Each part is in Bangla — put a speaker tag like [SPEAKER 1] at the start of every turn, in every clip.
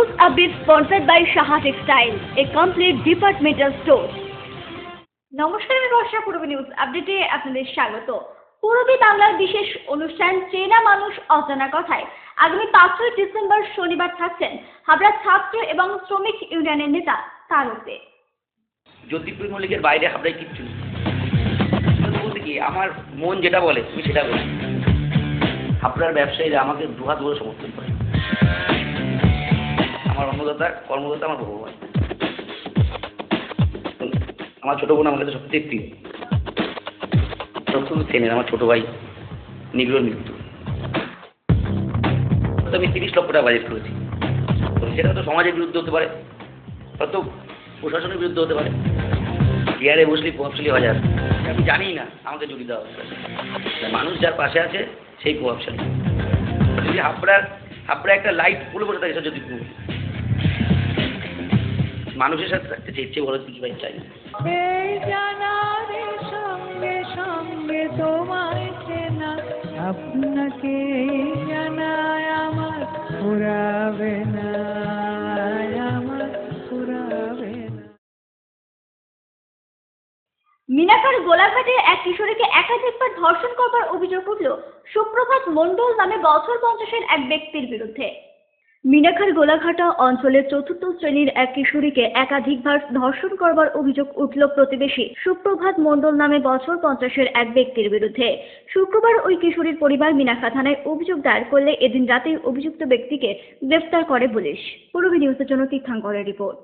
[SPEAKER 1] News update sponsored by Shaha Textile, a complete departmental store. নমস্কার, আমি বর্ষা পূর্বী নিউজ আপডেটে আপনাদের স্বাগত। পূর্বী বাংলার বিশেষ অনুষ্ঠান চেনা মানুষ অজানা কথায় আগামী 5ই ডিসেম্বর শনিবার থাকছেন হাবড়া ছাত্র এবং শ্রমিক ইউনিয়নের নেতা তারুতে।
[SPEAKER 2] জ্যোতিপ্রিয় মল্লিকের বাইরে হাবড়ায় কিচ্ছু নেই। বলতে কি আমার মন যেটা বলে আমি সেটা বলি। হাবড়ার ব্যবসায়ীরা আমাকে দুহাত ভরে সমর্থন করে। আমার অন্নদাতা কর্মদাতা আমার ভগবান। আমার ছোট বোন আমার কাছে সবচেয়ে প্রিয়। প্রথম সেনের আমার ছোট ভাই নিগ্রোর মৃত্যু, আমি 30 লক্ষ টাকা বাজেট করেছি। সেটা তো সমাজের বিরুদ্ধে হতে পারে, হয়তো প্রশাসনের বিরুদ্ধে হতে পারে, চেয়ারে বসলেই প্রভাবশালী হওয়া যায়। আমি জানি না আমাকে জড়িত দেওয়া হবে। মানুষ যার পাশে আছে সেই প্রভাবশালী। যদি হাবড়া একটা লাইট বলে বসে থাকে যদি মানুষের সাথে থাকতে চেয়ে বড় কিছু ভাই চাই না।
[SPEAKER 3] সঙ্গে সঙ্গে তোমায় চেনা আপনাকে জানায় আমার পুরাবে না, আমার পুরাবে না।
[SPEAKER 1] মিনাখার গোলাঘাটে এক কিশোরীকে একাধিকবার ধর্ষণ করবার অভিযোগ উঠল সুপ্রভাত মণ্ডল নামে বছর 50-এর এক ব্যক্তির বিরুদ্ধে। মিনাখার গোলাঘাটা অঞ্চলের 4র্থ শ্রেণীর এক কিশোরীকে একাধিকবার ধর্ষণ করবার অভিযোগ উঠল প্রতিবেশী সুপ্রভাত মণ্ডল নামে বছর 50-এর এক ব্যক্তির বিরুদ্ধে। শুক্রবার ওই কিশোরীর পরিবার মিনাখা থানায় অভিযোগ দায়ের করলে এদিন রাতেই অভিযুক্ত ব্যক্তিকে গ্রেফতার করে পুলিশ। পূর্বী নিউজের জন্য তীর্থাঙ্করের রিপোর্ট।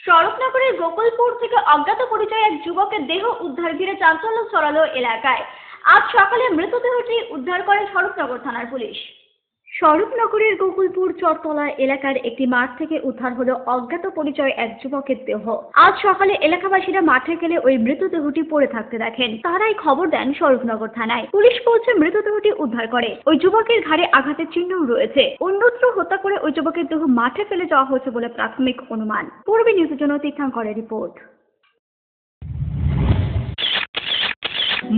[SPEAKER 1] শরৎনগরের গোকুলপুর থেকে অজ্ঞাত পরিচয় এক যুবকের দেহ উদ্ধার ঘিরে চাঞ্চল্য ছড়ালো এলাকায়। আজ সকালে মৃতদেহটি উদ্ধার করে শরৎনগর থানার পুলিশ। শরৎনগরের গোকুলপুর চরতলা এলাকার একটি মাঠ থেকে উদ্ধার হলো অজ্ঞাত পরিচয় এক যুবকের দেহ। আজ সকালে এলাকাবাসীরা মাঠে গেলে ওই মৃতদেহটি পড়ে থাকতে দেখেন। তারাই খবর দেন শরৎনগর থানায়। পুলিশ পৌঁছে মৃতদেহটি উদ্ধার করে। ওই যুবকের ঘাড়ে আঘাতের চিহ্নও রয়েছে। অন্যত্র হত্যা করে ওই যুবকের দেহ মাঠে ফেলে যাওয়া হয়েছে বলে প্রাথমিক অনুমান। পূর্বী নিউজের জন্য তীর্থাঙ্করের রিপোর্ট।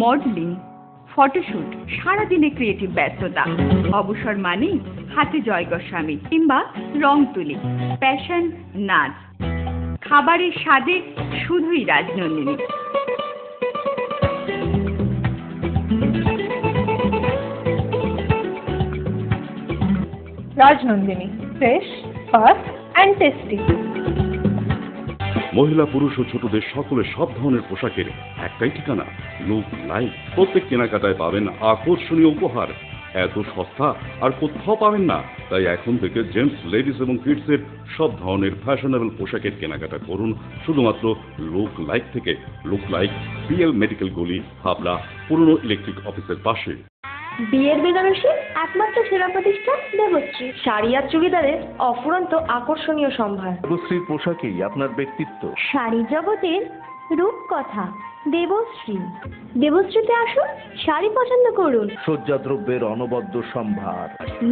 [SPEAKER 4] মডেলিং, ফটোশুট, সারাদিনে ক্রিয়েটিভ ব্যস্ততা, অবসর মানে হাতে জয় গোস্বামী কিংবা রং তুলি, প্যাশন, নাচ, খাবারের স্বাদে শুধুই Rajnandini.
[SPEAKER 5] Rajnandini, fresh, fast and tasty.
[SPEAKER 6] মহিলা, পুরুষ ও ছোটদের সকলের সব ধরনের পোশাকের একটাই ঠিকানা, লুক লাইক। প্রত্যেক কেনাকাটায় পাবেন আকর্ষণীয় উপহার। এত সস্তা আর কোথাও পাবেন না। তাই এখন থেকে জেন্টস, লেডিস এবং কিডসের সব ধরনের ফ্যাশনেবল পোশাকের কেনাকাটা করুন শুধুমাত্র লুক লাইক থেকে। লুক লাইক, পিএল মেডিকেল গলি, হাবড়া, পুরনো ইলেকট্রিক অফিসের পাশে।
[SPEAKER 1] বিয়ের বেনারসি একমাত্র সেরা প্রতিষ্ঠান দেবশ্রী।
[SPEAKER 7] শাড়ি আর চুড়িদারের অফুরন্ত আকর্ষণীয় সম্ভার।
[SPEAKER 8] দেবশ্রীর পোশাকেই আপনার ব্যক্তিত্ব।
[SPEAKER 1] শাড়ি জগতের রূপকথা দেবশ্রী। দেবশ্রীতে আসুন, শাড়ি পছন্দ করুন।
[SPEAKER 8] সজ্জাদ্রব্যের অনবদ্য সম্ভার।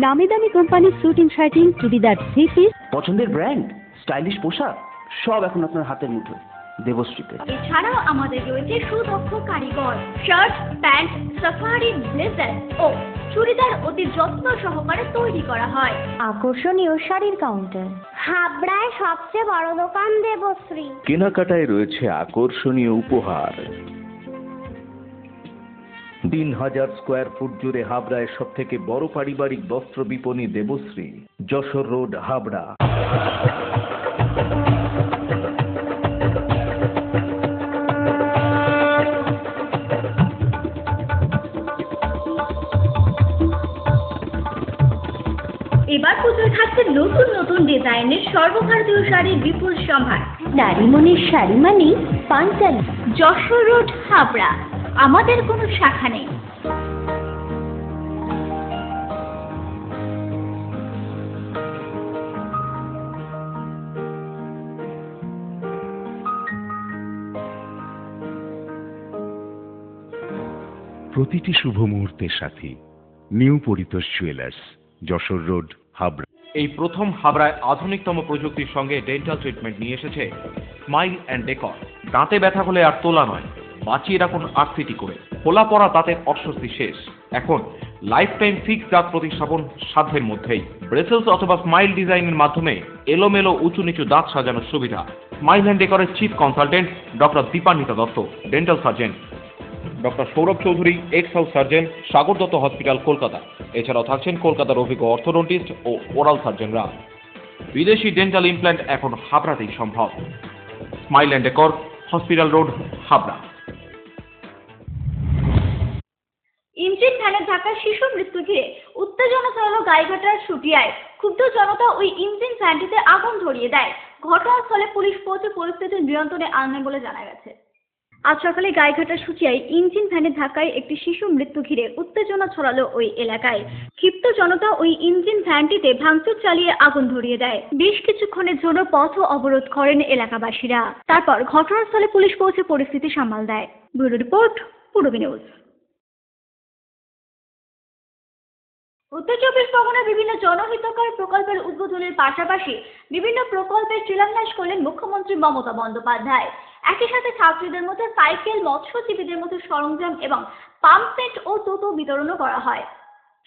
[SPEAKER 1] নামি দামি কোম্পানির শুটিং শার্টিং, চুড়িদার, থ্রি পিস,
[SPEAKER 2] পছন্দের ব্র্যান্ড, স্টাইলিশ পোশাক সব এখন আপনার হাতের মুঠোয় দেবশ্রীতে।
[SPEAKER 1] এছাড়াও আমাদের রয়েছে সুদক্ষ কারিগর। শার্ট, প্যান্ট, সাফারি, ব্লেজার ও চুড়িদার অতি যত্ন সহকারে তৈরি করা হয়। আকর্ষণীয় শাড়ির কাউন্টার, হাবড়ায় সবচেয়ে বড় দোকান দেবশ্রী।
[SPEAKER 8] কেনাকাটায় রয়েছে আকর্ষণীয় উপহার। 3000 স্কোয়ার ফুট জুড়ে হাবড়ায় সব থেকে বড় পারিবারিক বস্ত্র বিপণী দেবশ্রী, যশোর রোড, হাবড়া।
[SPEAKER 1] এবার পুজোয় থাকছে নতুন নতুন ডিজাইনের সর্বভারতীয় শাড়ির বিপুল সম্ভার। নারী মনের শাড়ি মানে পাঞ্চালী। যশোর রোড, হাবড়া। আমাদের কোনো শাখা নেই।
[SPEAKER 9] প্রতিটি শুভ মুহূর্তের সাথী new Paritosh jewellers, Jessore road, Habra.
[SPEAKER 10] এই প্রথম হাবড়ায় আধুনিকতম প্রযুক্তির সঙ্গে ডেন্টাল ট্রিটমেন্ট নিয়ে এসেছে স্মাইল অ্যান্ড ডেকর। দাঁতে ব্যথা হলে আর তোলা নয়, বাঁচিয়ে রাখুন আরসিটি করে। খোলা পড়া দাঁতের অস্বস্তি শেষ। এখন লাইফ টাইম ফিক্স দাঁত প্রতিস্থাপন সাধ্যের মধ্যেই। ব্রেসেলস অথবা স্মাইল ডিজাইনের মাধ্যমে এলোমেলো উঁচু নিচু দাঁত সাজানোর সুবিধা। স্মাইল অ্যান্ড ডেকরের chief consultant doctor Dipanwita Dutta, dental surgeon. Doctor Sourav Chowdhury, ex house surgeon, Sagar Dutta hospital, Kolkata. এছাড়াও থাকছেন কলকাতার অভিজ্ঞ অর্থোডন্টিস্ট ও ওরাল সার্জনরা। বিদেশি ডেন্টাল ইমপ্ল্যান্ট এখন হাবড়াতেই সম্ভব। Smile and decor, hospital road, Habra.
[SPEAKER 1] Engine ভ্যানের ধাক্কায় শিশু মৃত্যু ঘিরে উত্তেজনা ছড়ালো গাইঘাটার শুটিয়ায়। ক্ষুব্ধ জনতা ওই ইঞ্জিন ভ্যানটিতে আগুন ধরিয়ে দেয়। ঘটনাস্থলে পুলিশ পৌঁছে পরিস্থিতি নিয়ন্ত্রণে আনে বলে জানা গেছে। আজ সকালে গাইঘাটার শুটিয়ায় ইঞ্জিন ভ্যানের ধাক্কায় একটি শিশু মৃত্যু ঘিরে উত্তেজনা ছড়ালো ওই এলাকায়। ক্ষিপ্ত জনতা ওই ইঞ্জিন ভ্যানটিতে ভাঙচুর চালিয়ে আগুন ধরিয়ে দেয়। বেশ কিছুক্ষণের জন্য পথ অবরোধ করেন এলাকাবাসীরা। তারপর ঘটনাস্থলে পুলিশ পৌঁছে পরিস্থিতি সামাল দেয়। Bureau report, Purbi news. উত্তর চব্বিশ পরগনার বিভিন্ন জনহিতকর প্রকল্পের উদ্বোধনের পাশাপাশি বিভিন্ন প্রকল্পের শিলান্যাস করলেন মুখ্যমন্ত্রী মমতা বন্দ্যোপাধ্যায়। একই সাথে ছাত্রীদের মধ্যে সাইকেল, মৎস্যজীবীদের মধ্যে সরঞ্জাম এবং পাম্পসেট ও টোটো বিতরণও করা হয়।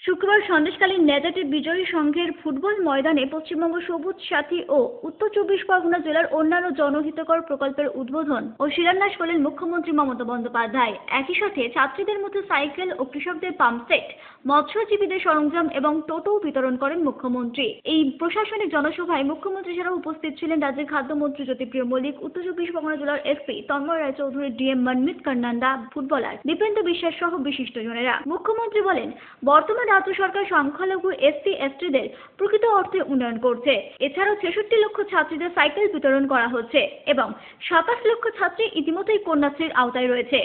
[SPEAKER 1] শুক্রবার সন্দেশকালীন নেতাটি বিজয়ী সংঘের ফুটবল ময়দানে পশ্চিমবঙ্গ সবুজ সাথী ও উত্তর চব্বিশ পরগনা জেলার অন্যান্য জনহিতকর প্রকল্পের উদ্বোধন ও শিলান্যাস করলেন মুখ্যমন্ত্রী মমতা বন্দ্যোপাধ্যায়। একই সাথে ছাত্রীদের মধ্যে সাইকেল ও কৃষকদের পাম্পসেট, মৎস্যজীবীদের সরঞ্জাম এবং টোটো বিতরণ করেন মুখ্যমন্ত্রী। এই প্রশাসনিক জনসভায় মুখ্যমন্ত্রী ছাড়াও উপস্থিত ছিলেন রাজ্যের খাদ্যমন্ত্রী জ্যোতিপ্রিয় মল্লিক, উত্তর চব্বিশ পরগনা জেলার এসপি তন্ময় রায়চৌধুরী, ডিএম মনমিত কর্ণান্দা, ফুটবলার দীপেন্দ্র বিশ্বাস সহ বিশিষ্টজনেরা। মুখ্যমন্ত্রী বলেন, বর্তমান রাজ্য সরকার সংখ্যালঘু এসসি/এসটিদের প্রকৃত অর্থে উন্নয়ন করছে। এছাড়াও 66 লক্ষ ছাত্রীদের সাইকেল বিতরণ করা হচ্ছে এবং 27 লক্ষ ছাত্রী ইতিমধ্যেই কন্যাশ্রীর আওতায় রয়েছে।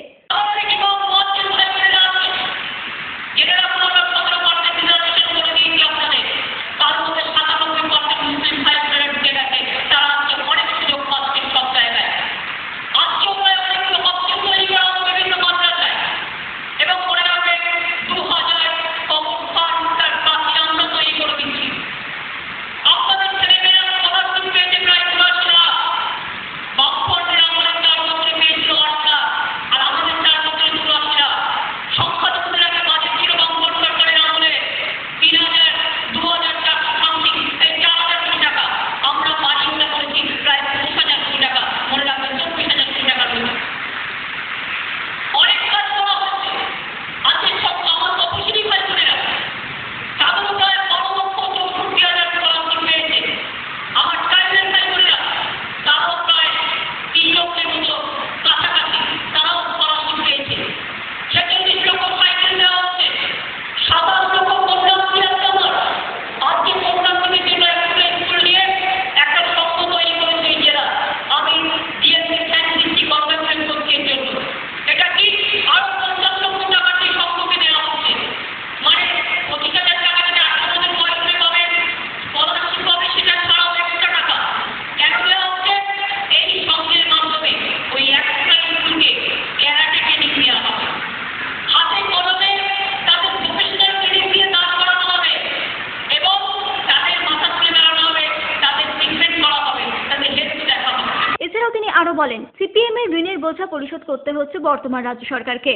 [SPEAKER 1] আরো বলেন, সিপিএম এর ঋণের বোঝা পরিশোধ করতে হচ্ছে বর্তমান রাজ্য সরকারকে।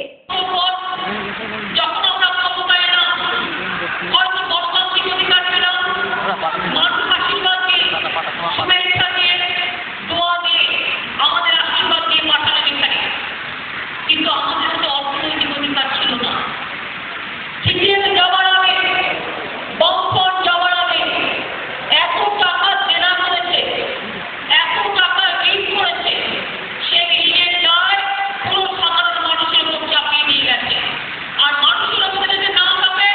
[SPEAKER 11] কিন্তু আমাদের তো অর্থনৈতিক অধিকার ছিল না। সিপিএম যাওয়ার আগে, বম্পন যাওয়ার আগে এত টাকা দেনা করেছে, এত টাকা ঋণ করেছে, সেই ঋণের দায় পুরো সাধারণ মানুষের উপর চাপিয়ে দিয়ে গেছে। আর মানুষের উপরে যদি না পাবে,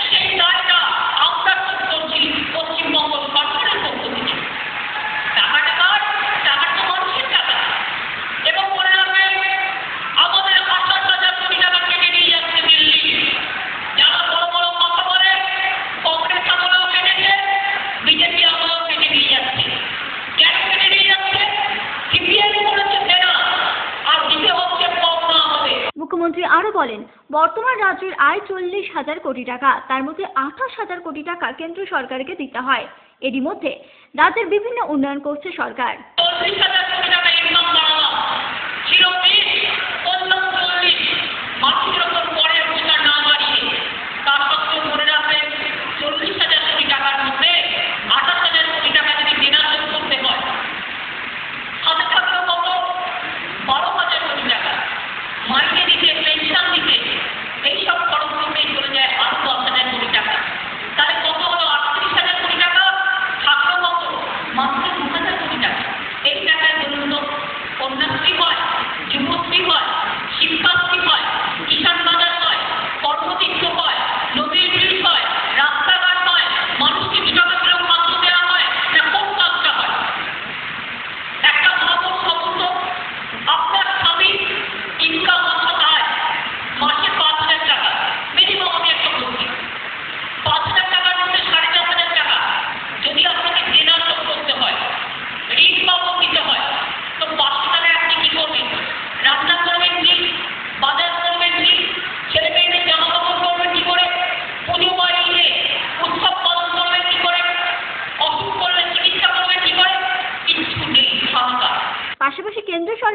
[SPEAKER 11] সেই দায়টা আমরা করছি পশ্চিমবঙ্গ সরকারের পক্ষ থেকে। টাকাটা কার? টাকাটা মানুষের টাকা। এবং মনে রাখবে, আমাদের 50,000 কোটি টাকা কেটে নিয়ে যাচ্ছে দিল্লি। যারা বড় বড় কথা বলে, কংগ্রেস আমলেও কেটেছে, বিজেপি আমলেও কেটে নিয়ে যাচ্ছে। কেন কেটে নিয়ে যাচ্ছে? সিপিএম করেছে দেনা, আর দিতে হচ্ছে পাওনা আমাদের।
[SPEAKER 1] মুখ্যমন্ত্রী আরো বলেন, বর্তমান রাজ্যের আয় 40,000 কোটি টাকা, তার মধ্যে 28,000 কোটি টাকা কেন্দ্র সরকারকে দিতে হয়। এরই মধ্যে রাজ্যের বিভিন্ন উন্নয়ন করছে সরকার।
[SPEAKER 11] 40,000 কোটি টাকা ইনকাম বাড়ালাম, ছিল 20, বললাম 40, মানুষের ওপর করের বোঝা না বাড়িয়ে। তা সত্ত্বেও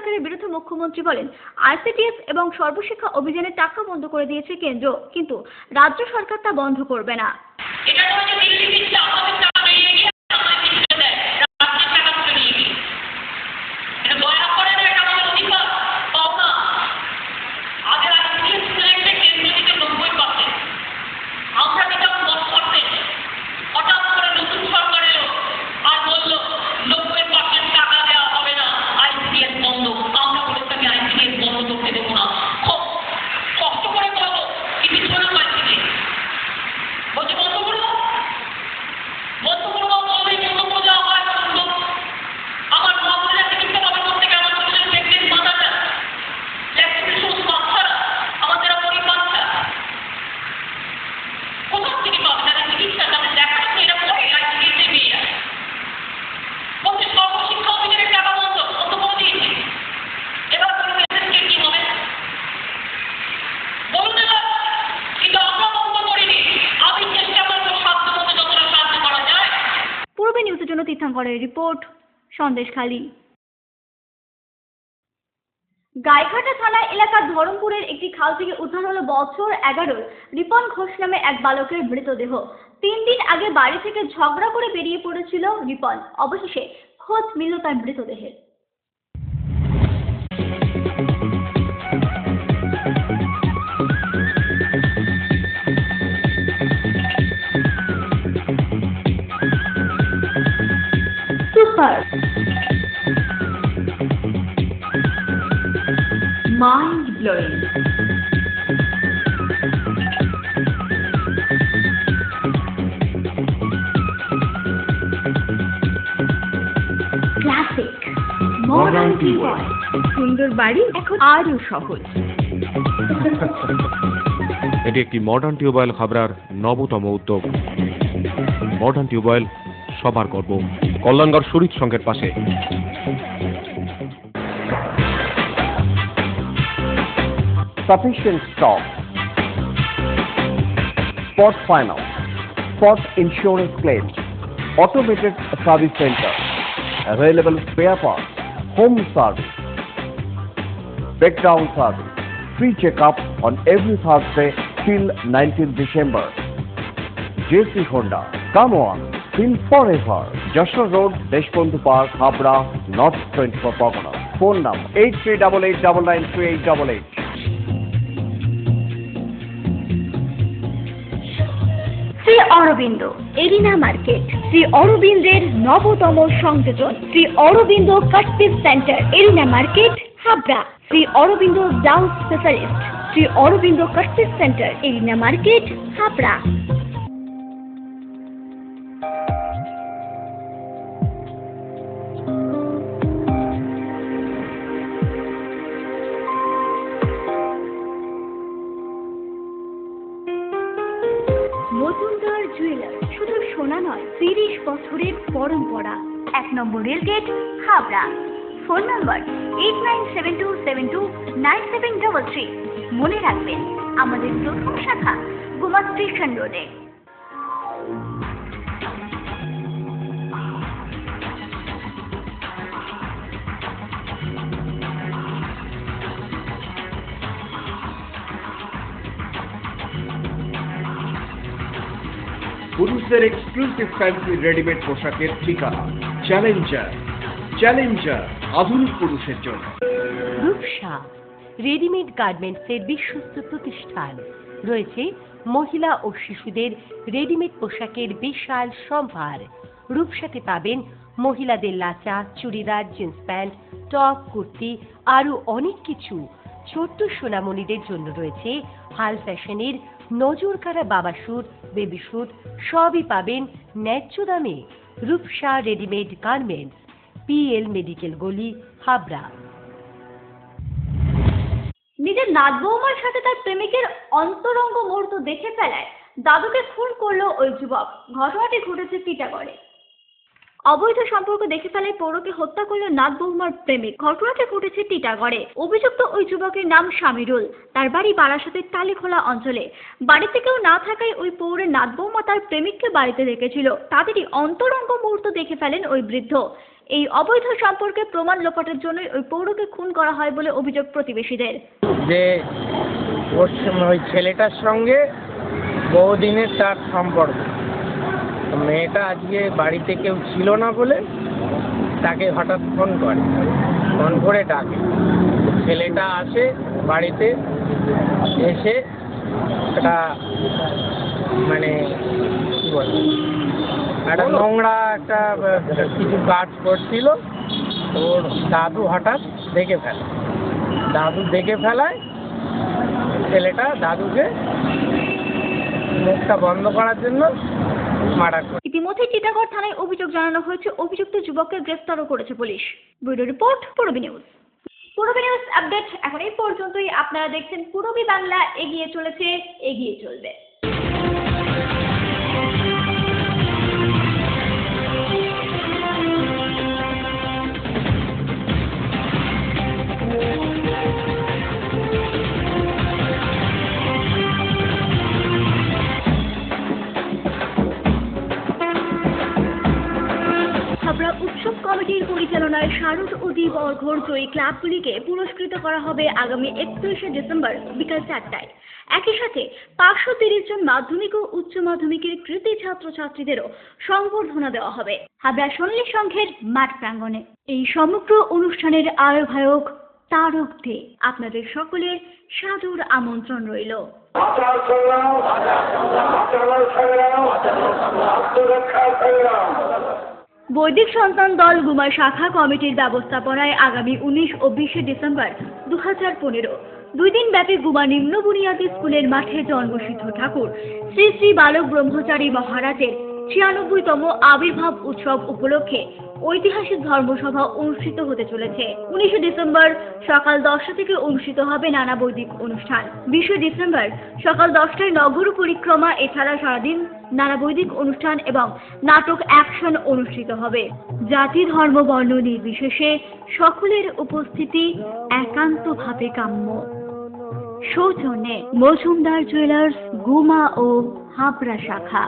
[SPEAKER 1] সরকারের বিরুদ্ধে মুখ্যমন্ত্রী বলেন, আইসিডিএস এবং সর্বশিক্ষা অভিযানের টাকা বন্ধ করে দিয়েছে কেন্দ্র, কিন্তু রাজ্য সরকার তা বন্ধ করবে না।
[SPEAKER 11] এটা নয় যে দিল্লি দিচ্ছে আমাদের টাকা বেরিয়ে গিয়ে আমাদের দিচ্ছে দেয়, রাজ্যের টাকা তুলে নিয়ে গিয়ে। এটা দয়া করে না, এটা আমাদের অধিকার পাওনা। আগের আইসিডিএস স্টুডেন্টে কেন্দ্র দিতে 90%, আমরা দিতাম 10%। হঠাৎ করে নতুন সরকার এলো আর বললো 90% টাকা দেওয়া হবে না, আইসিডিএস বন্ধ। আমরা বলেছি আইসিডিএস বন্ধ করতে দেবো না। খুব কষ্ট করে বলো কিছু ছিল না আইসিডিএস। বলছে বন্ধ করবো, বন্ধ করবো, বললেই বন্ধ করে দেওয়া হয়। আমার মা-বোনেরা চিকিৎসা পাবে প্রত্যেকে, আমার ছোটদের প্রেগনেন্ট মাদাররা, ল্যাকটোজের সমস্ত বাচ্চারা, আমার যারা গরিব বাচ্চা, কোথাও থেকে পাবে তাদের চিকিৎসা, তাদের দেখাশোনা, এটা পরে আইসিডিএসে নিয়ে যায়। বলছে সর্বশিক্ষা অভিযানের টাকা বন্ধ করে দিয়েছে। এবার বলুন এসএসকে কি হবে? বলুন এবার, কিন্তু আমরা বন্ধ করিনি। আমি চেষ্টা করবো সাধ্য মতো যতটা সাহায্য করা যায়।
[SPEAKER 1] পূর্বে নিউজের জন্য তীর্থঙ্করের রিপোর্ট, সন্দেশখালী। গাইঘাটা থানা এলাকার ধরমপুরের একটি খাল থেকে উদ্ধার হলো বছর 11 রিপন ঘোষ নামে এক বালকের মৃতদেহ। 3 দিন আগে বাড়ি থেকে ঝগড়া করে বেরিয়ে পড়েছিল রিপন, অবশেষে খোঁজ মিলল তার মৃতদেহের। Super
[SPEAKER 4] mind blowing.
[SPEAKER 1] Classic modern tubewell.
[SPEAKER 4] সুন্দর বাড়ি এখন আরো সহজ।
[SPEAKER 10] এটি একটি মডার্ন টিউবওয়েল হাবড়ার নবতম উদ্যোগ। মডার্ন টিউবওয়েল সবার গর্ব, কল্যাণগড় শরীর সংঘের পাশে।
[SPEAKER 12] Sufficient stock. Spot finance, spot insurance claims, automated service center, available spare parts, home service, breakdown service, free checkup on every Thursday till 19th December. JC Honda, come on, feel forever. Joshua Road, Deshbandhu Park, Habra, North 24 Pagana. Phone number 8388993888.
[SPEAKER 1] Shri Aurobindo arena market, Shri অরবিন্দের নবতম সংযোজন, Shri Aurobindo cut piece centre, arena market, Habra. Shri Aurobindo blouse specialist, Shri Aurobindo cut piece centre, arena market, Habra. Majumdar jewellers, শুধু সোনা নয়, 30 বছরের পরম্পরা। 1 number rail gate, Habra. Phone number 8972729733। মনে রাখবেন, আমাদের প্রথম শাখা গোমা স্টেশন রোডে।
[SPEAKER 13] পুরুষদের এক্সক্লুসিভ ফ্যান্সি রেডিমেড পোশাকের ঠিকানা চ্যালেঞ্জার। চ্যালেঞ্জার আধুনিক পুরুষের জন্য।
[SPEAKER 14] রূপসা রেডিমেড গার্মেন্টসের বিশ্বস্ত প্রতিষ্ঠান। রয়েছে মহিলা ও শিশুদের রেডিমেড পোশাকের বিশাল সম্ভার। রূপসাতে পাবেন মহিলাদের lachha, churidar, jeans pant, top, kurti, আরো অনেক কিছু। ছোট্ট সোনামণিদের জন্য রয়েছে হাল ফ্যাশনের নজর কাড়া বাবা স্যুট, বেবি স্যুট, সবই পাবেন ন্যায্য দামে। Rupsa readymade garments, PL medical গলি, হাবড়া।
[SPEAKER 1] নিজের নাত বৌমার সাথে তার প্রেমিকের অন্তরঙ্গ মুহূর্ত দেখে ফেলায় দাদুকে খুন করলো ওই যুবক। ঘটনাটি ঘটেছে টিটাগড়ে। অবৈধ সম্পর্ক দেখে ফেলায় পৌরকে হত্যা করলো নাত বৌমার প্রেমিক। ঘটনাটি ঘটেছে টিটাগড়ে। অভিযুক্ত ওই যুবকের নাম শামিরুল। তার বাড়ি বারাসাতের টালিখোলা অঞ্চলে। বাড়িতে কেউ না থাকায় ওই পৌরের নাত বৌমা তার প্রেমিককে বাড়িতে রেখেছিল। তাদেরই অন্তরঙ্গ মুহূর্ত দেখে ফেলেন ওই বৃদ্ধ। এই অবৈধ সম্পর্কে প্রমাণ লোপাটের জন্য ওই পৌরকে খুন করা হয় বলে অভিযোগ প্রতিবেশীদের।
[SPEAKER 15] যে ওই ছেলেটার সঙ্গে বহুদিনের তার সম্পর্ক, মেয়েটা আজকে বাড়িতে কেউ ছিল না বলে তাকে হঠাৎ ফোন করে ডাকে। ছেলেটা আসে বাড়িতে, এসে একটা মানে কি বলে একটা নোংরা একটা কিছু কাজ করছিল, ওর দাদু হঠাৎ দেখে ফেলায় ছেলেটা দাদুকে মুখটা বন্ধ করার জন্য মার্ডার করে।
[SPEAKER 1] ইতিমধ্যে টিটাগড় থানায় অভিযোগ জানানো হয়েছে, অভিযুক্ত যুবককে গ্রেফতারও করেছে police. Bureau report, Purabi news. Purabi news update এখন এই পর্যন্তই। আপনারা দেখছেন পূরবী বাংলা, এগিয়ে চলেছে, এগিয়ে চলবে। হাবড়া উৎসব কমিটির পরিচালনায় শারদ ও দ্বীপ অর্ঘ্যর জয়ী ক্লাবগুলিকে পুরস্কৃত করা হবে আগামী 31শে ডিসেম্বর বিকাল 4টায়। একই সাথে 530 জন মাধ্যমিক ও উচ্চ মাধ্যমিকের কৃতী ছাত্রছাত্রীদেরও সংবর্ধনা দেওয়া হবে হাবড়া সন্ন্যাসী সংঘের মাঠ প্রাঙ্গণে। এই সমগ্র অনুষ্ঠানের আয়োজক তারক দে। আপনাদের সকলের সাদর আমন্ত্রণ রইল। বৈদিক সন্তান দল গুমা শাখা কমিটির ব্যবস্থাপনায় আগামী 19 ও 20শে ডিসেম্বর 2015 দুই দিন ব্যাপী গুমা নিম্ন বুনিয়াদী স্কুলের মাঠে জন্মসিদ্ধ ঠাকুর শ্রী শ্রী বালক ব্রহ্মচারী মহারাজের 96তম আবির্ভাব উৎসব উপলক্ষে ঐতিহাসিক ধর্মসভা অনুষ্ঠিত হতে চলেছে। 19শে ডিসেম্বর সকাল 10টা থেকে অনুষ্ঠিত হবে নানা বৈদিক অনুষ্ঠান। 20শে ডিসেম্বর সকাল 10টায় নগর পরিক্রমা, এছাড়া সারাদিন নানা বৈদিক অনুষ্ঠান এবং নাটক অ্যাকশন অনুষ্ঠিত হবে। জাতি, ধর্ম, বর্ণ নির্বিশেষে সকলের উপস্থিতি একান্তভাবে কাম্য। সৌজন্যে মজুমদার জুয়েলার্স, গুমা ও হাবড়া শাখা।